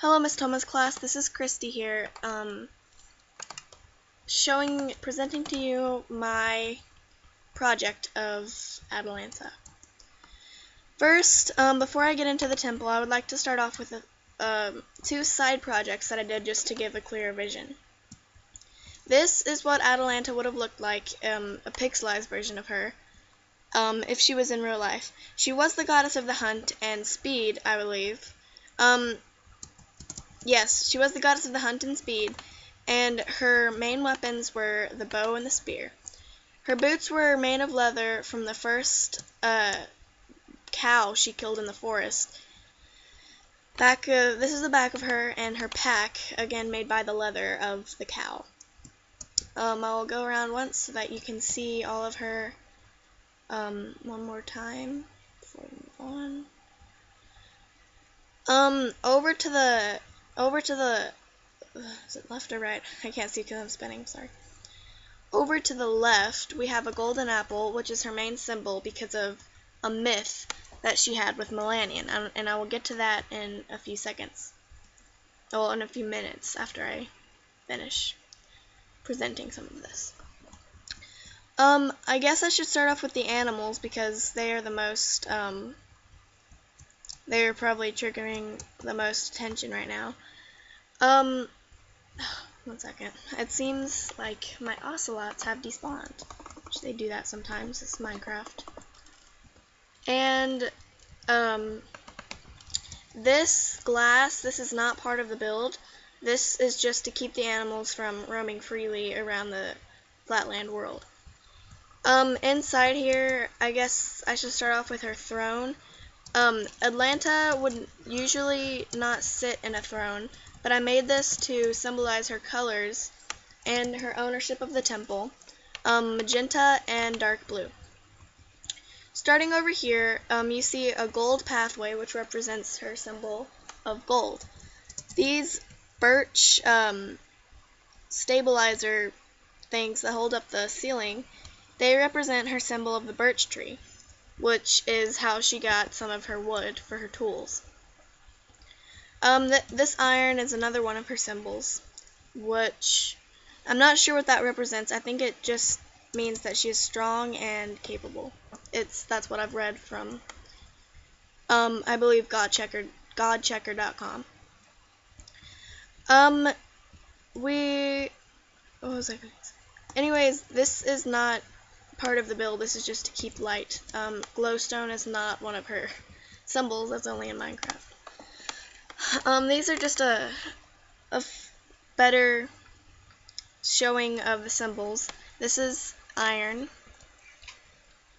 Hello, Miss Thomas class. This is Christy here, presenting to you my project of Atalanta. First, before I get into the temple, I would like to start off with two side projects that I did just to give a clearer vision. This is what Atalanta would have looked like, a pixelized version of her, if she was in real life. She was the goddess of the hunt and speed, I believe. Yes, she was the goddess of the hunt and speed, and her main weapons were the bow and the spear. Her boots were made of leather from the first cow she killed in the forest. This is the back of her, and her pack, again made by the leather of the cow. I will go around once so that you can see all of her one more time before we move on. Over to the is it left or right? I can't see because I'm spinning, sorry. Over to the left, we have a golden apple, which is her main symbol because of a myth that she had with Melanion, and I will get to that in a few seconds. Well, in a few minutes after I finish presenting some of this. I guess I should start off with the animals because they are the most, they're probably triggering the most attention right now. One second. It seems like my ocelots have despawned, which they do that sometimes. It's Minecraft. And, this glass, this is not part of the build. This is just to keep the animals from roaming freely around the flatland world. Inside here, I guess I should start off with her throne. Atalanta would usually not sit in a throne, but I made this to symbolize her colors and her ownership of the temple, magenta and dark blue. Starting over here, you see a gold pathway, which represents her symbol of gold. These birch stabilizer things that hold up the ceiling, they represent her symbol of the birch tree, which is how she got some of her wood for her tools. This iron is another one of her symbols, which I'm not sure what that represents. I think it just means that she is strong and capable. That's what I've read from, I believe, godchecker.com. What was I going to say? Anyways, this is not part of the build. This is just to keep light. Glowstone is not one of her symbols. That's only in Minecraft. These are just a better showing of the symbols. This is iron.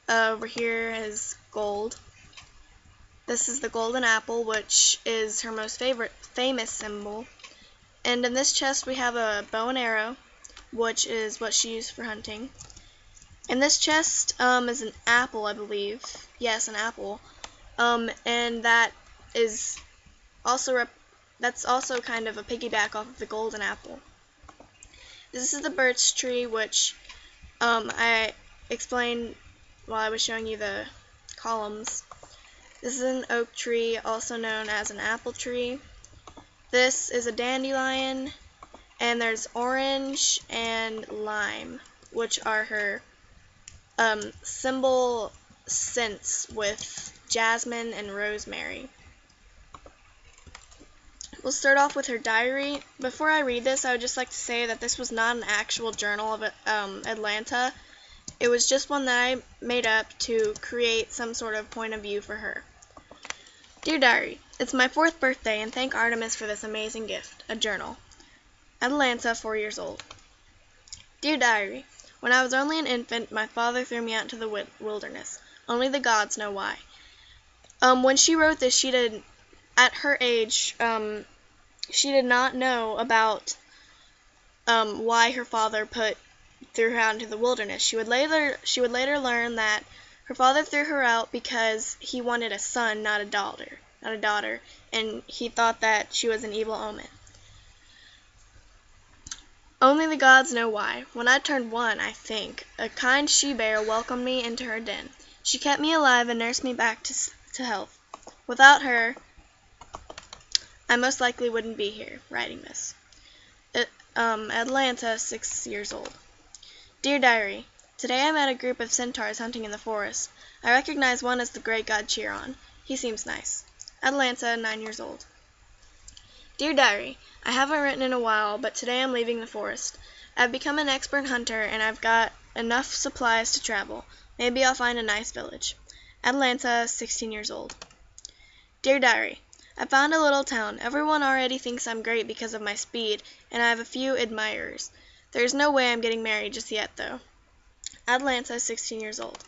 Over here is gold. This is the golden apple, which is her most famous symbol. And in this chest we have a bow and arrow, which is what she used for hunting. And this chest is an apple, I believe. Yes, an apple. And that is also that's also kind of a piggyback off of the golden apple. This is the birch tree, which I explained while I was showing you the columns. This is an oak tree, also known as an apple tree. This is a dandelion, and there's orange and lime, which are her symbol scents with jasmine and rosemary. We'll start off with her diary. Before I read this, I would just like to say that this was not an actual journal of Atalanta. It was just one that I made up to create some sort of point of view for her. Dear Diary, it's my 4th birthday, and thank Artemis for this amazing gift, a journal. Atalanta, 4 years old. Dear Diary, when I was only an infant, my father threw me out into the wilderness. Only the gods know why. When she wrote this, at her age, she did not know about why her father threw her out into the wilderness. She would later learn that her father threw her out because he wanted a son, not a daughter, and he thought that she was an evil omen. Only the gods know why. When I turned 1, I think, a kind she-bear welcomed me into her den. She kept me alive and nursed me back to health. Without her, I most likely wouldn't be here writing this. Atalanta, 6 years old. Dear Diary, today I met a group of centaurs hunting in the forest. I recognize one as the great god Chiron. He seems nice. Atalanta, 9 years old. Dear Diary, I haven't written in a while, but today I'm leaving the forest. I've become an expert hunter, and I've got enough supplies to travel. Maybe I'll find a nice village. Atalanta, 16 years old. Dear Diary, I found a little town. Everyone already thinks I'm great because of my speed, and I have a few admirers. There's no way I'm getting married just yet, though. Atalanta, 16 years old.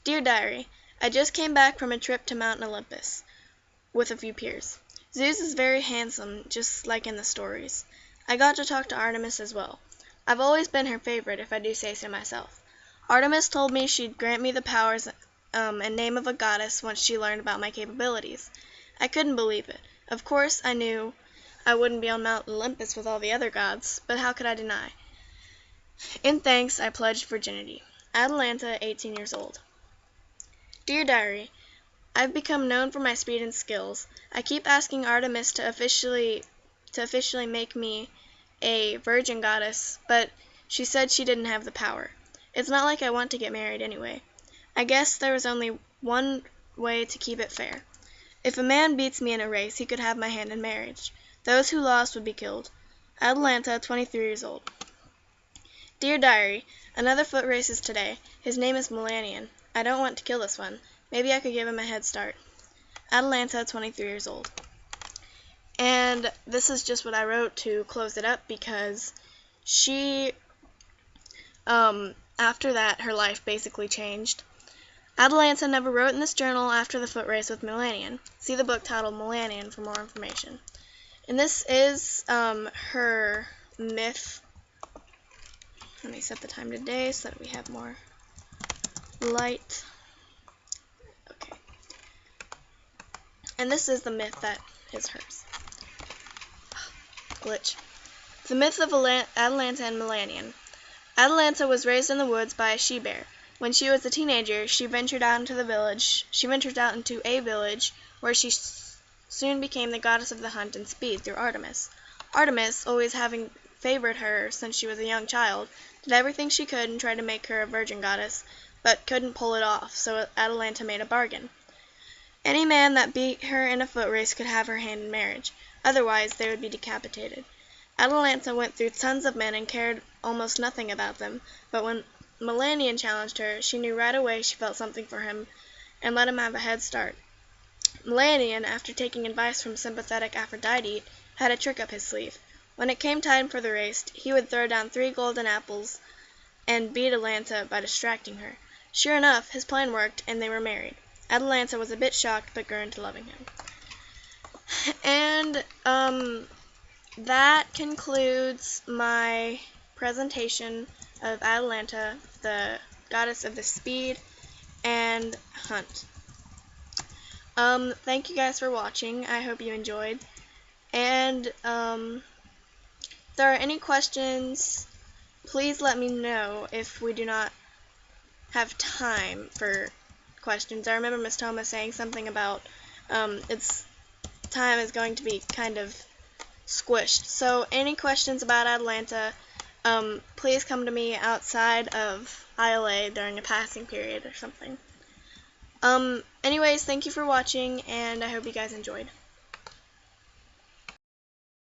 Dear Diary, I just came back from a trip to Mount Olympus with a few peers. Zeus is very handsome, just like in the stories. I got to talk to Artemis as well. I've always been her favorite, if I do say so myself. Artemis told me she'd grant me the powers and name of a goddess once she learned about my capabilities. I couldn't believe it. Of course, I knew I wouldn't be on Mount Olympus with all the other gods, but how could I deny? In thanks, I pledged virginity. Atalanta, 18 years old. Dear Diary, I've become known for my speed and skills. I keep asking Artemis to officially make me a virgin goddess, but she said she didn't have the power. It's not like I want to get married anyway. I guess there was only one way to keep it fair. If a man beats me in a race, he could have my hand in marriage. Those who lost would be killed. Atalanta, 23 years old. Dear Diary, another foot race is today. His name is Millennium. I don't want to kill this one. Maybe I could give him a head start. Atalanta, 23 years old. And this is just what I wrote to close it up because she, after that, her life basically changed. Atalanta never wrote in this journal after the foot race with Millennium. See the book titled Millennium for more information. And this is her myth. Let me set the time today so that we have more light. Okay. And this is the myth that is hers. Glitch. The myth of Atalanta and Millennium. Atalanta was raised in the woods by a she-bear. When she was a teenager, she ventured out into a village where she soon became the goddess of the hunt and speed through Artemis. Artemis, always having favored her since she was a young child, did everything she could and tried to make her a virgin goddess, but couldn't pull it off, so Atalanta made a bargain. Any man that beat her in a foot race could have her hand in marriage. Otherwise, they would be decapitated. Atalanta went through tons of men and cared almost nothing about them, but when Millennium challenged her, she knew right away she felt something for him and let him have a head start. Millennium, after taking advice from sympathetic Aphrodite, had a trick up his sleeve. When it came time for the race, he would throw down 3 golden apples and beat Atalanta by distracting her. Sure enough, his plan worked, and they were married. Atalanta was a bit shocked, but grew into loving him. And, that concludes my presentation of Atalanta, the goddess of the speed and hunt. Thank you guys for watching. I hope you enjoyed. And, if there are any questions, please let me know if we do not have time for questions. I remember Miss Thomas saying something about, its time is going to be kind of squished. So any questions about Atalanta, please come to me outside of ILA during a passing period or something. Anyways, thank you for watching, and I hope you guys enjoyed.